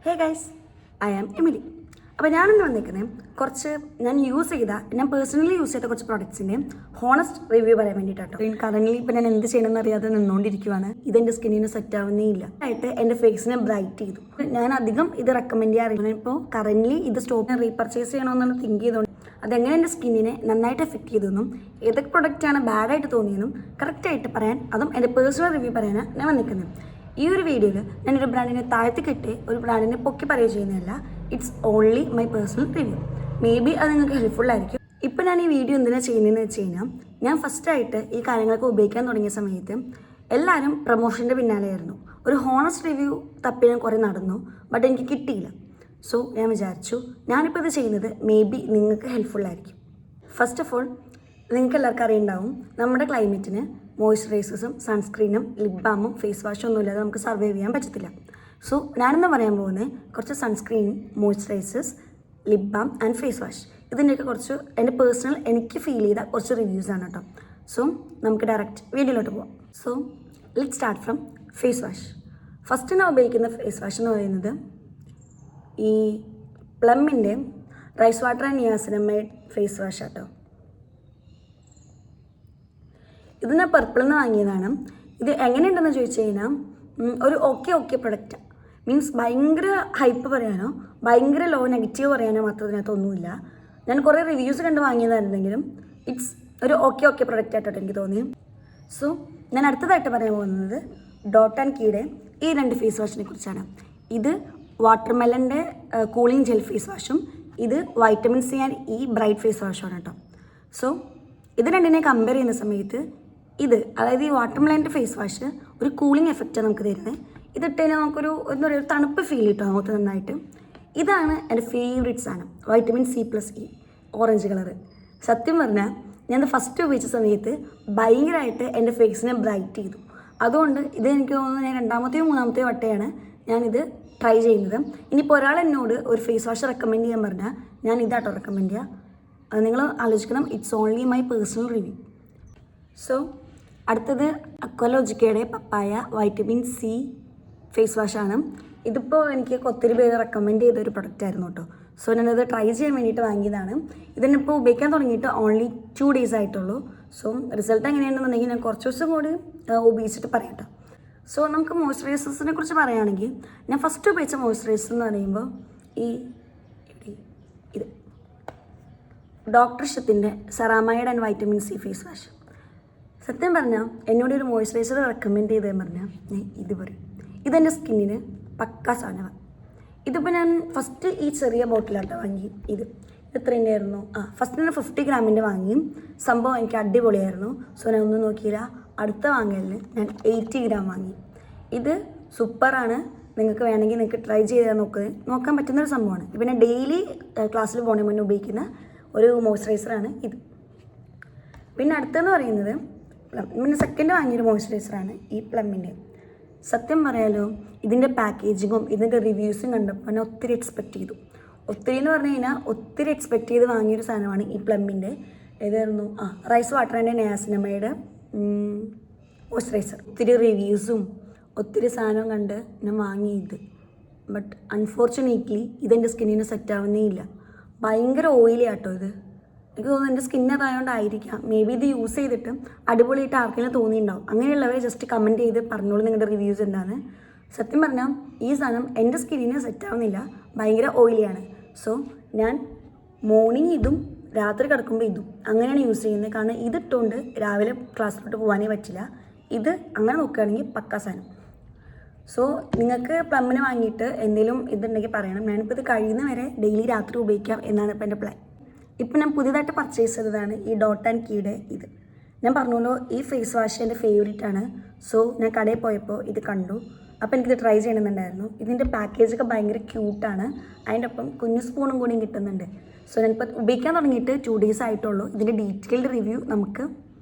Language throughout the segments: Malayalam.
Hey guys, I am Emily. അപ്പോൾ ഞാനിന്ന് വന്നിരിക്കുന്നത് ഞാൻ പേഴ്സണലി യൂസ് ചെയ്ത കുറച്ച് പ്രോഡക്ട്സിൻ്റെ ഹോണസ്റ്റ് റിവ്യൂ പറയാൻ വേണ്ടിയിട്ടോ. കറൻ്റ് ഇപ്പോൾ ഞാൻ എന്ത് ചെയ്യണമെന്ന് അറിയാതെ നിന്നുകൊണ്ടിരിക്കുകയാണ്. ഇതെൻ്റെ സ്കിന്നിന് സെറ്റ് ആവുന്നേ ഇല്ല ആയിട്ട് എൻ്റെ ഫേസിനെ ബ്രൈറ്റ് ചെയ്തു. ഞാൻ അധികം ഇത് റെക്കമെൻഡ് ചെയ്യാറില്ല. ഇപ്പോൾ കറൻ്റ് ഇത് സ്റ്റോക്ക് റീപർച്ചേസ് ചെയ്യണമെന്നാണ് തിങ്ക് ചെയ്തുകൊണ്ട് അതെങ്ങനെ എൻ്റെ സ്കിന്നിനെ നന്നായിട്ട് എഫക്റ്റ് ചെയ്തെന്നും ഏതൊക്കെ പ്രൊഡക്റ്റാണ് ബാഡായിട്ട് തോന്നിയെന്നും കറക്റ്റായിട്ട് പറയാൻ, അതും എൻ്റെ പേഴ്സണൽ റിവ്യൂ പറയാനാണ് ഞാൻ വന്നിരിക്കുന്നത്. ഈ ഒരു വീഡിയോയിൽ ഞാനൊരു ബ്രാൻഡിനെ താഴ്ത്തിക്കെട്ടി ഒരു ബ്രാൻഡിനെ പൊക്കി പറയുക ചെയ്യുന്നതല്ല. It's only my personal review. May be അത് നിങ്ങൾക്ക് ഹെൽപ്ഫുൾ ആയിരിക്കും. ഇപ്പം ഞാൻ ഈ വീഡിയോ എന്തിനാണ് ചെയ്യുന്നതെന്ന് വെച്ച് കഴിഞ്ഞാൽ, ഞാൻ ഫസ്റ്റായിട്ട് ഈ കാര്യങ്ങളൊക്കെ ഉപയോഗിക്കാൻ തുടങ്ങിയ സമയത്ത് എല്ലാവരും പ്രൊമോഷൻ്റെ പിന്നാലെയായിരുന്നു. ഒരു ഹോണസ്റ്റ് റിവ്യൂ തപ്പി ഞാൻ കുറേ നടന്നു, ബട്ട് എനിക്ക് കിട്ടിയില്ല. സോ ഞാൻ വിചാരിച്ചു ഞാനിപ്പോൾ ഇത് ചെയ്യുന്നത് മേ ബി നിങ്ങൾക്ക് ഹെൽപ്ഫുൾ ആയിരിക്കും. ഫസ്റ്റ് ഓഫ് ഓൾ, നിങ്ങൾക്ക് എല്ലാവർക്കും അറിയുണ്ടാവും, നമ്മുടെ ക്ലൈമറ്റിന് മോയ്സ്ചറൈസേഴ്സും സൺസ്ക്രീനും ലിപ് ബാമും ഫേസ് വാഷും ഒന്നും ഇല്ലാതെ നമുക്ക് സർവൈവ് ചെയ്യാൻ പറ്റത്തില്ല. സോ ഞാനെന്ന് പറയാൻ പോകുന്നത് കുറച്ച് sunscreen, moisturisers, lip balm and face wash, ഇതിൻ്റെയൊക്കെ കുറച്ച് എൻ്റെ പേഴ്സണൽ എനിക്ക് ഫീൽ ചെയ്ത കുറച്ച് റിവ്യൂസാണ് കേട്ടോ. സോ നമുക്ക് ഡയറക്റ്റ് വീഡിയോയിലോട്ട് പോവാം. So let start from face wash. First ഞാൻ ഉപയോഗിക്കുന്ന ഫേസ് വാഷ് എന്ന് പറയുന്നത് ഈ പ്ലമ്മിൻ്റെ rice water and niacinamide face wash ആട്ടോ. ഇത് ഞാൻ പർപ്പിളിൽ നിന്ന് വാങ്ങിയതാണ്. ഇത് എങ്ങനെയുണ്ടെന്ന് ചോദിച്ചു കഴിഞ്ഞാൽ ഒരു ഓക്കെ പ്രൊഡക്റ്റാണ്. മീൻസ് ഭയങ്കര ഹൈപ്പ് പറയാനോ ഭയങ്കര ലോ നെഗറ്റീവ് പറയാനോ മാത്രം ഇതിനകത്തൊന്നുമില്ല. ഞാൻ കുറേ റിവ്യൂസ് കണ്ട് വാങ്ങിയതായിരുന്നെങ്കിലും ഇറ്റ്സ് ഒരു ഓക്കെ പ്രൊഡക്റ്റ് ആയിട്ടോ എനിക്ക് തോന്നി. സോ ഞാൻ അടുത്തതായിട്ട് പറയാൻ പോകുന്നത് ഡോട്ട് ആൻഡ് കീയുടെ ഈ രണ്ട് ഫേസ് വാഷിനെ കുറിച്ചാണ്. ഇത് വാട്ടർമെലൻ്റെ കൂളിംഗ് ജെൽ ഫേസ് വാഷും ഇത് vitamin C and E bright face വാഷുമാണ് കേട്ടോ. സോ ഇത് രണ്ടിനെ കമ്പയർ ചെയ്യുന്ന സമയത്ത് അതായത് ഈ വാട്ടർമെലൻ്റെ ഫേസ് വാഷ് ഒരു കൂളിംഗ് എഫക്റ്റാണ് നമുക്ക് തരുന്നത്. ഇതിട്ട് കഴിഞ്ഞാൽ നമുക്കൊരു എന്താ പറയുക, ഒരു തണുപ്പ് ഫീൽ കിട്ടും നമുക്ക് നന്നായിട്ട്. ഇതാണ് എൻ്റെ ഫേവറേറ്റ് സാധനം, vitamin C plus E orange colour. സത്യം പറഞ്ഞാൽ ഞാൻ ഫസ്റ്റ് ഉപയോഗിച്ച സമയത്ത് ഭയങ്കരമായിട്ട് എൻ്റെ ഫേസിനെ ബ്രൈറ്റ് ചെയ്തു. അതുകൊണ്ട് ഇത് എനിക്ക് തോന്നുന്നു ഞാൻ രണ്ടാമത്തെയോ മൂന്നാമത്തെയോ വട്ടയാണ് ഞാനിത് ട്രൈ ചെയ്യുന്നത്. ഇനിയിപ്പോൾ ഒരാൾ എന്നോട് ഒരു ഫേസ് വാഷ് റെക്കമെൻഡ് ചെയ്യാൻ പറഞ്ഞാൽ ഞാൻ ഇതാട്ടോ റെക്കമെൻഡ് ചെയ്യുക. നിങ്ങൾ ആലോചിക്കണം, it's only my personal review. So അടുത്തത് അക്വലോജിക്കയുടെ പപ്പായ വൈറ്റമിൻ സി ഫേസ് വാഷാണ്. ഇതിപ്പോൾ എനിക്ക് ഒത്തിരി പേര് റെക്കമെൻഡ് ചെയ്തൊരു പ്രൊഡക്റ്റായിരുന്നു കേട്ടോ. സോ ഞാനത് ട്രൈ ചെയ്യാൻ വേണ്ടിയിട്ട് വാങ്ങിയതാണ്. ഇതിനിപ്പോൾ ഉപയോഗിക്കാൻ തുടങ്ങിയിട്ട് ഓൺലി 2 days ആയിട്ടുള്ളൂ. സോ റിസൾട്ട് എങ്ങനെയാണെന്നുണ്ടെങ്കിൽ ഞാൻ കുറച്ച് ദിവസം കൂടി ഉപയോഗിച്ചിട്ട് പറയാം കേട്ടോ. സോ നമുക്ക് മോയ്സ്ചറൈസേഴ്സിനെ കുറിച്ച് പറയുകയാണെങ്കിൽ, ഞാൻ ഫസ്റ്റ് ഉപയോഗിച്ച മോയ്സ്ചറൈസർ എന്ന് പറയുമ്പോൾ ഇത് ഡോക്ടർ ഷത്തിൻ്റെ ceramide and vitamin C face wash. സത്യം പറഞ്ഞാൽ എന്നോടൊരു മോയ്സ്ചറൈസർ റെക്കമെൻഡ് ചെയ്തതെന്ന് പറഞ്ഞാൽ ഞാൻ ഇത് പറയും, ഇതെൻ്റെ സ്കിന്നിന് പക്കാ സാധനമാണ്. ഇതിപ്പോൾ ഞാൻ ഫസ്റ്റ് ഈ ചെറിയ ബോട്ടിലാട്ടോ വാങ്ങി. ഇത് എത്രേൻ്റെ ആയിരുന്നു? ഫസ്റ്റ് ഞാൻ 50 grams വാങ്ങി. സംഭവം എനിക്ക് അടിപൊളിയായിരുന്നു. സോ ഞാൻ ഒന്നും നോക്കിയില്ല, അടുത്ത വാങ്ങലിൽ ഞാൻ 80 grams വാങ്ങി. ഇത് സൂപ്പറാണ്. നിങ്ങൾക്ക് വേണമെങ്കിൽ നിങ്ങൾക്ക് ട്രൈ ചെയ്താൽ നോക്കാൻ പറ്റുന്നൊരു സംഭവമാണ്. ഇപ്പം ഞാൻ ഡെയിലി ക്ലാസ്സിൽ പോകണേ മുന്നേ ഉപയോഗിക്കുന്ന ഒരു മോയ്സ്ചറൈസറാണ് ഇത്. പിന്നെ അടുത്തെന്ന് പറയുന്നത് പിന്നെ സെക്കൻഡ് വാങ്ങിയൊരു മോയ്സ്ചറൈസറാണ് ഈ പ്ലമ്മിൻ്റെ. സത്യം പറയാലോ, ഇതിൻ്റെ പാക്കേജിങ്ങും ഇതിൻ്റെ റിവ്യൂസും കണ്ടപ്പോൾ ഞാൻ ഒത്തിരി എക്സ്പെക്റ്റ് ചെയ്തു. ഒത്തിരി എന്ന് പറഞ്ഞു കഴിഞ്ഞാൽ ഒത്തിരി എക്സ്പെക്റ്റ് ചെയ്ത് വാങ്ങിയൊരു സാധനമാണ് ഈ പ്ലമ്മിൻ്റെ. ഏതായിരുന്നു? Rice water and niacinamide moisturiser. ഒത്തിരി റിവ്യൂസും ഒത്തിരി സാധനവും കണ്ട് ഞാൻ വാങ്ങിയത്. ബട്ട് അൺഫോർച്ചുനേറ്റ്ലി ഇതെൻ്റെ സ്കിന്നിന് സെറ്റ് ആവുന്നേ ഇല്ല. ഭയങ്കര ഓയിലി ആട്ടോ ഇത്. എനിക്ക് തോന്നുന്നു എൻ്റെ സ്കിൻ അതായതുകൊണ്ടായിരിക്കാം. മേ ബി ഇത് യൂസ് ചെയ്തിട്ട് അടിപൊളിയായിട്ട് ആർക്കെങ്കിലും തോന്നിയിട്ടുണ്ടാവും. അങ്ങനെയുള്ളവരെ ജസ്റ്റ് കമൻറ്റ് ചെയ്ത് പറഞ്ഞോളൂ നിങ്ങളുടെ റിവ്യൂസ് എന്താണ്. സത്യം പറഞ്ഞാൽ ഈ സാധനം എൻ്റെ സ്കിന്നിന് സെറ്റ് ആവുന്നില്ല, ഭയങ്കര ഓയിലിയാണ്. സോ ഞാൻ മോർണിംഗ് ഇതും രാത്രി കിടക്കുമ്പോൾ ഇതും അങ്ങനെയാണ് യൂസ് ചെയ്യുന്നത്. കാരണം ഇതിട്ടുകൊണ്ട് രാവിലെ ക്ലാസ്സിലോട്ട് പോകാനേ പറ്റില്ല. ഇത് അങ്ങനെ നോക്കുകയാണെങ്കിൽ പക്കാ സാധനം. സോ നിങ്ങൾക്ക് പ്ലമ്മിന് വാങ്ങിയിട്ട് എന്തെങ്കിലും ഇതുണ്ടെങ്കിൽ പറയണം. ഞാനിപ്പോൾ ഇത് കഴിയുന്ന വരെ ഡെയിലി രാത്രി ഉപയോഗിക്കാം എന്നാണ് ഇപ്പോൾ എൻ്റെ പ്ലാൻ. ഇപ്പം ഞാൻ പുതിയതായിട്ട് പർച്ചേസ് ചെയ്തതാണ് ഈ ഡോട്ട് ആൻഡ് കീയുടെ ഇത്. ഞാൻ പറഞ്ഞല്ലോ, ഈ ഫേസ് വാഷ് എൻ്റെ ഫേവറേറ്റ് ആണ്. സോ ഞാൻ കടയിൽ പോയപ്പോൾ ഇത് കണ്ടു. അപ്പോൾ എനിക്കിത് ട്രൈ ചെയ്യണമെന്നുണ്ടായിരുന്നു. ഇതിൻ്റെ പാക്കേജൊക്കെ ഭയങ്കര ക്യൂട്ടാണ്. അതിൻ്റെ ഒപ്പം കുഞ്ഞു സ്പൂണും കൂടിയും കിട്ടുന്നുണ്ട്. സോ ഞാനിപ്പോൾ ഉപയോഗിക്കാൻ തുടങ്ങിയിട്ട് 2 days ആയിട്ടുള്ളൂ. ഇതിൻ്റെ ഡീറ്റെയിൽഡ് റിവ്യൂ നമുക്ക്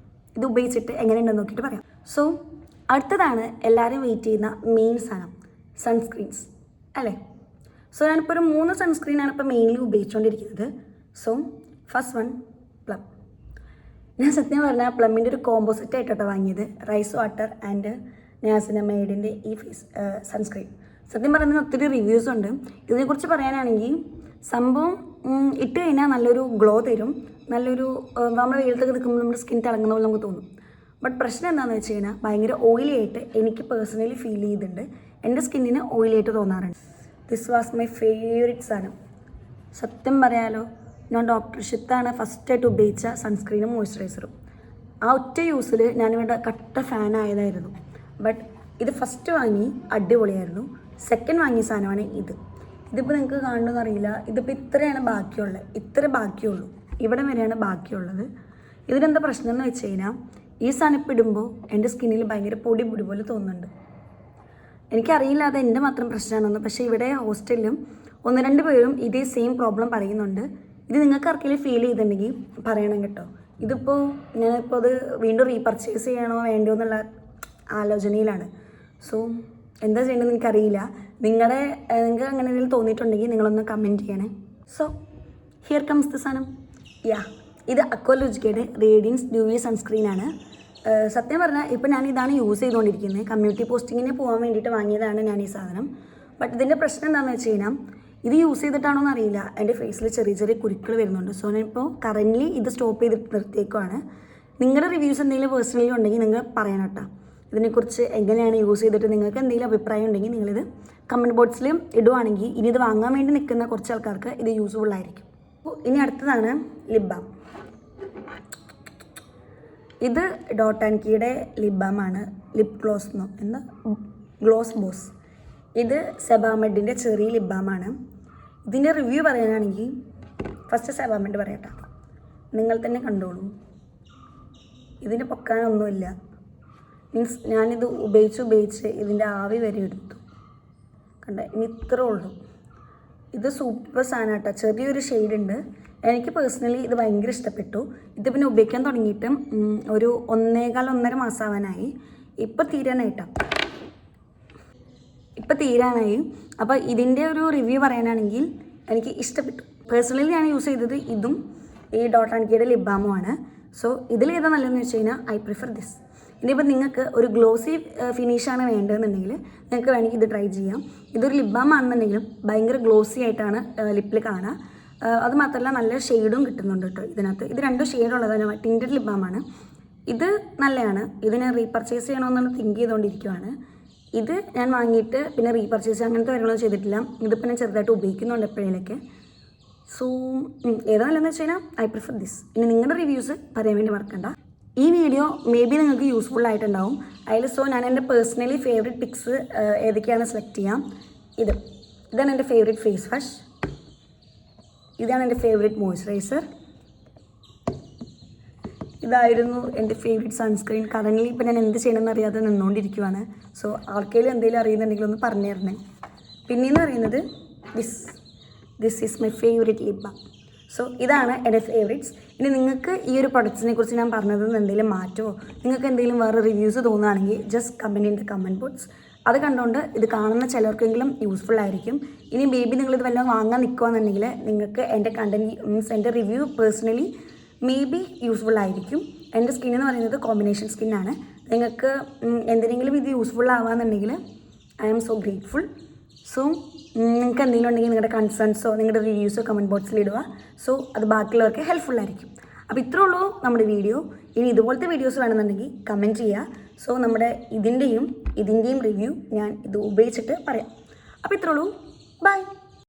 ഇത് ഉപയോഗിച്ചിട്ട് എങ്ങനെയുണ്ടെന്ന് നോക്കിയിട്ട് പറയാം. സോ അടുത്തതാണ് എല്ലാവരും വെയിറ്റ് ചെയ്യുന്ന മെയിൻ സാധനം, സൺസ്ക്രീൻസ് അല്ലേ. സോ ഞാനിപ്പോൾ ഒരു 3 സൺസ്ക്രീനാണ് ഇപ്പോൾ മെയിൻലി ഉപയോഗിച്ചുകൊണ്ടിരിക്കുന്നത്. So first one plum. ഞാൻ സത്യം പറഞ്ഞാൽ പ്ലമ്മിൻ്റെ ഒരു കോമ്പോസിറ്റ് ആയിട്ടോ വാങ്ങിയത്, റൈസ് വാട്ടർ ആൻഡ് നിയാസിനമൈഡിൻ്റെ ഈ ഫേസ് സൺസ്ക്രീൻ. സത്യം പറയുന്നതിന് ഒത്തിരി റിവ്യൂസ് ഉണ്ട്. ഇതിനെക്കുറിച്ച് പറയാനാണെങ്കിൽ സംഭവം ഇട്ട് കഴിഞ്ഞാൽ നല്ലൊരു ഗ്ലോ തരും, നല്ലൊരു നമ്മുടെ വെയിലത്തൊക്കെ നിൽക്കുമ്പോൾ നമ്മുടെ സ്കിൻ തിളങ്ങുന്ന പോലെ നമുക്ക് തോന്നും. ബട്ട് പ്രശ്നം എന്താണെന്ന് വെച്ച് കഴിഞ്ഞാൽ ഭയങ്കര ഓയിലി ആയിട്ട് എനിക്ക് പേഴ്സണലി ഫീൽ ചെയ്തിട്ടുണ്ട്. എൻ്റെ സ്കിന്നിന് ഓയിലി ആയിട്ട് തോന്നാറുണ്ട്. ദിസ് വാസ് മൈ ഫേവറേറ്റ് സാധനം. സത്യം പറയാലോ, ഞാൻ ഡോക്ടർ ഷിത്താണ് ഫസ്റ്റായിട്ട് ഉപയോഗിച്ച സൺസ്ക്രീനും മോയ്സ്ചറൈസറും. ആ ഒറ്റ യൂസിൽ ഞാനിവിടെ കട്ട ഫാനായതായിരുന്നു. ബട്ട് ഇത് ഫസ്റ്റ് വാങ്ങി അടിപൊളിയായിരുന്നു. സെക്കൻഡ് വാങ്ങിയ സാധനമാണ് ഇതിപ്പോൾ നിങ്ങൾക്ക് കാണണമെന്ന് അറിയില്ല. ഇതിപ്പോൾ ഇത്രയാണ് ബാക്കിയുള്ളത്, ഇത്ര ബാക്കിയുള്ളൂ, ഇവിടെ വരെയാണ് ബാക്കിയുള്ളത്. ഇതിനെന്താ പ്രശ്നം എന്ന് വെച്ച് കഴിഞ്ഞാൽ ഈ സാധനം ഇപ്പോൾ ഇടുമ്പോൾ എൻ്റെ സ്കിന്നിൽ ഭയങ്കര പൊടി പോലെ തോന്നുന്നുണ്ട്. എനിക്കറിയില്ല അത് എൻ്റെ മാത്രം പ്രശ്നമാണെന്ന്. പക്ഷേ ഇവിടെ ഹോസ്റ്റലിലും 1-2 പേരും ഇതേ സെയിം പ്രോബ്ലം പറയുന്നുണ്ട്. ഇത് നിങ്ങൾക്ക് ആർക്കെങ്കിലും ഫീൽ ചെയ്തിട്ടുണ്ടെങ്കിൽ പറയണം കേട്ടോ. ഇതിപ്പോൾ ഞാനിപ്പോൾ അത് വീണ്ടും റീപർച്ചേസ് ചെയ്യണോ വേണ്ടോ എന്നുള്ള ആലോചനയിലാണ്. സോ എന്താ ചെയ്യേണ്ടതെന്ന് എനിക്കറിയില്ല. നിങ്ങൾക്ക് അങ്ങനെ എന്തെങ്കിലും തോന്നിയിട്ടുണ്ടെങ്കിൽ നിങ്ങളൊന്ന് കമൻറ്റ് ചെയ്യണേ. സോ ഹിയർ കംസ് ദ സാധനം. ഇത് അക്വാലോജിക്കയുടെ റേഡിയൻസ് ഡ്യൂവി സൺസ്ക്രീനാണ്. സത്യം പറഞ്ഞാൽ ഇപ്പോൾ ഞാൻ ഇതാണ് യൂസ് ചെയ്തുകൊണ്ടിരിക്കുന്നത്. കമ്മ്യൂണിറ്റി പോസ്റ്റിങ്ങിന് പോകാൻ വേണ്ടിയിട്ട് വാങ്ങിയതാണ് ഞാൻ ഈ സാധനം. ബട്ട് ഇതിൻ്റെ പ്രശ്നം എന്താണെന്ന് വെച്ച് കഴിഞ്ഞാൽ ഇത് യൂസ് ചെയ്തിട്ടാണോ എന്നറിയില്ല, എൻ്റെ ഫേസിൽ ചെറിയ കുരുക്കൾ വരുന്നുണ്ട്. സോ ഞാനിപ്പോൾ കറൻ്റ്ലി ഇത് സ്റ്റോപ്പ് ചെയ്ത് നിർത്തിയേക്കുവാണ്. നിങ്ങളുടെ റിവ്യൂസ് എന്തെങ്കിലും പേഴ്സണലി ഉണ്ടെങ്കിൽ നിങ്ങൾ പറയണം കേട്ടോ. ഇതിനെക്കുറിച്ച് എങ്ങനെയാണ് യൂസ് ചെയ്തിട്ട് നിങ്ങൾക്ക് എന്തെങ്കിലും അഭിപ്രായം ഉണ്ടെങ്കിൽ നിങ്ങളിത് കമൻറ്റ് ബോക്സിൽ ഇടുവാണെങ്കിൽ ഇനി ഇത് വാങ്ങാൻ വേണ്ടി നിൽക്കുന്ന കുറച്ച് ആൾക്കാർക്ക് ഇത് യൂസ്ഫുൾ ആയിരിക്കും. ഇനി അടുത്തതാണ് ലിപ് ബാം. ഇത് ഡോട്ട് ആൻഡ് കീയുടെ ലിപ് ബാമാണ്. Lip gloss gloss boss. ഇത് സെബാമെഡിൻ്റെ ചെറിയ ലിപ് ബാമാണ്. ഇതിൻ്റെ റിവ്യൂ പറയാനാണെങ്കിൽ ഫസ്റ്റ് സെബാമെഡ് പറയട്ടെ, നിങ്ങൾ തന്നെ കണ്ടോളൂ. ഇതിന് പൊക്കാനൊന്നുമില്ല. മീൻസ് ഞാനിത് ഉപയോഗിച്ച് ഇതിൻ്റെ ആവി വരെ എടുത്തു. ഇനി ഇത്രേ ഉള്ളൂ. ഇത് സൂപ്പർ സാധനം കേട്ടോ. ചെറിയൊരു ഷെയ്ഡുണ്ട്. എനിക്ക് പേഴ്സണലി ഇത് ഭയങ്കര ഇഷ്ടപ്പെട്ടു. ഇത് പിന്നെ ഉപയോഗിക്കാൻ തുടങ്ങിയിട്ട് ഒരു 1.25 മാസമാവാനായി. ഇപ്പം തീരാനായി. അപ്പോൾ ഇതിൻ്റെ ഒരു റിവ്യൂ പറയാനാണെങ്കിൽ എനിക്ക് ഇഷ്ടപ്പെട്ടു. പേഴ്സണലി ഞാൻ യൂസ് ചെയ്തത് ഇതും ഈ ഡോട്ട് ആൻഡ് കീയുടെ ലിപ് ബാമുമാണ്. സോ ഇതിലേതാ നല്ലതെന്ന് വെച്ച് കഴിഞ്ഞാൽ ഐ പ്രിഫർ ദിസ്. ഇനിയിപ്പോൾ നിങ്ങൾക്ക് ഒരു ഗ്ലോസി ഫിനിഷാണ് വേണ്ടതെന്നുണ്ടെങ്കിൽ നിങ്ങൾക്ക് വേണമെങ്കിൽ ഇത് ട്രൈ ചെയ്യാം. ഇതൊരു ലിപ് ബാം ആണെന്നുണ്ടെങ്കിലും ഭയങ്കര ഗ്ലോസി ആയിട്ടാണ് ലിപ്പിൽ കാണുക. അത് മാത്രമല്ല നല്ല ഷെയ്ഡും കിട്ടുന്നുണ്ട് കേട്ടോ ഇതിനകത്ത്. ഇത് 2 ഷെയ്ഡുള്ളതാണ്. Tinted lip ബാമാണ്. ഇത് നല്ലതാണ്. ഇതിന് റീപർച്ചേസ് ചെയ്യണമെന്നാണ് തിങ്ക് ചെയ്തുകൊണ്ടിരിക്കുകയാണ്. ഇത് ഞാൻ വാങ്ങിയിട്ട് പിന്നെ റീപർച്ചേസ് അങ്ങനത്തെ കാര്യങ്ങളൊന്നും ചെയ്തിട്ടില്ല. ഇതിപ്പോൾ ഞാൻ ചെറുതായിട്ട് ഉപയോഗിക്കുന്നുണ്ട് എപ്പോഴേലൊക്കെ. സോ ഏതാ നല്ലതെന്ന് വെച്ച് കഴിഞ്ഞാൽ ഐ പ്രിഫർ ദിസ്. ഇനി നിങ്ങളുടെ റിവ്യൂസ് പറയാൻ വേണ്ടി മറക്കണ്ട. ഈ വീഡിയോ മേ ബി നിങ്ങൾക്ക് യൂസ്ഫുൾ ആയിട്ടുണ്ടാവും. സോ ഞാൻ എൻ്റെ പേഴ്സണലി ഫേവറേറ്റ് പിക്സ് ഏതൊക്കെയാണ് സെലക്ട് ചെയ്യാം. ഇതാണ് എൻ്റെ ഫേവറേറ്റ് ഫേസ് വാഷ്. ഇതാണ് എൻ്റെ ഫേവറേറ്റ് മോയ്സ്ചറൈസർ. ഇതായിരുന്നു എൻ്റെ ഫേവറേറ്റ് സൺസ്ക്രീൻ. കറൻ്റ്ലി ഇപ്പോൾ ഞാൻ എന്ത് ചെയ്യണമെന്ന് അറിയാതെ നിന്നുകൊണ്ടിരിക്കുവാണ്. സോ ആർക്കെങ്കിലും എന്തെങ്കിലും അറിയുന്നുണ്ടെങ്കിൽ ഒന്ന് പറഞ്ഞു തരണേ. പിന്നെയെന്ന് പറയുന്നത് this is my favourite lip balm. So ഇതാണ് എൻ്റെ ഫേവറേറ്റ്സ്. ഇനി നിങ്ങൾക്ക് ഈ ഒരു പ്രൊഡക്ട്സിനെ കുറിച്ച് ഞാൻ പറഞ്ഞതിൽ നിന്ന് എന്തെങ്കിലും മാറ്റമോ നിങ്ങൾക്ക് എന്തെങ്കിലും വേറെ റിവ്യൂസ് തോന്നുകയാണെങ്കിൽ just comment in the comment box. അത് കണ്ടുകൊണ്ട് ഇത് കാണുന്ന ചിലർക്കെങ്കിലും യൂസ്ഫുൾ ആയിരിക്കും. ഇനി ബേബി നിങ്ങളിത് വല്ലതും വാങ്ങാൻ നിൽക്കുകയെന്നുണ്ടെങ്കിൽ നിങ്ങൾക്ക് എൻ്റെ കണ്ടൻറ്റ് എൻ്റെ review personally may be useful ആയിരിക്കും. എൻ്റെ സ്കിന്നെന്ന് പറയുന്നത് കോമ്പിനേഷൻ സ്കിന്നാണ്. നിങ്ങൾക്ക് എന്തിനെങ്കിലും ഇത് യൂസ്ഫുൾ ആവാന്നുണ്ടെങ്കിൽ I am so grateful. So നിങ്ങൾക്ക് എന്തെങ്കിലും ഉണ്ടെങ്കിൽ നിങ്ങളുടെ കൺസേൺസോ നിങ്ങളുടെ റിവ്യൂസോ കമൻറ്റ് ബോക്സിൽ ഇടുക. സോ അത് ബാക്കിയുള്ളവർക്ക് ഹെൽപ്ഫുൾ ആയിരിക്കും. അപ്പോൾ ഇത്രേ ഉള്ളൂ നമ്മുടെ വീഡിയോ. ഇനി ഇതുപോലത്തെ വീഡിയോസ് വേണമെന്നുണ്ടെങ്കിൽ കമൻറ്റ് ചെയ്യുക. സോ നമ്മുടെ ഇതിൻ്റെയും റിവ്യൂ ഞാൻ ഇത് ഉപയോഗിച്ചിട്ട് പറയാം. അപ്പോൾ ഇത്രേ ഉള്ളൂ. ബൈ.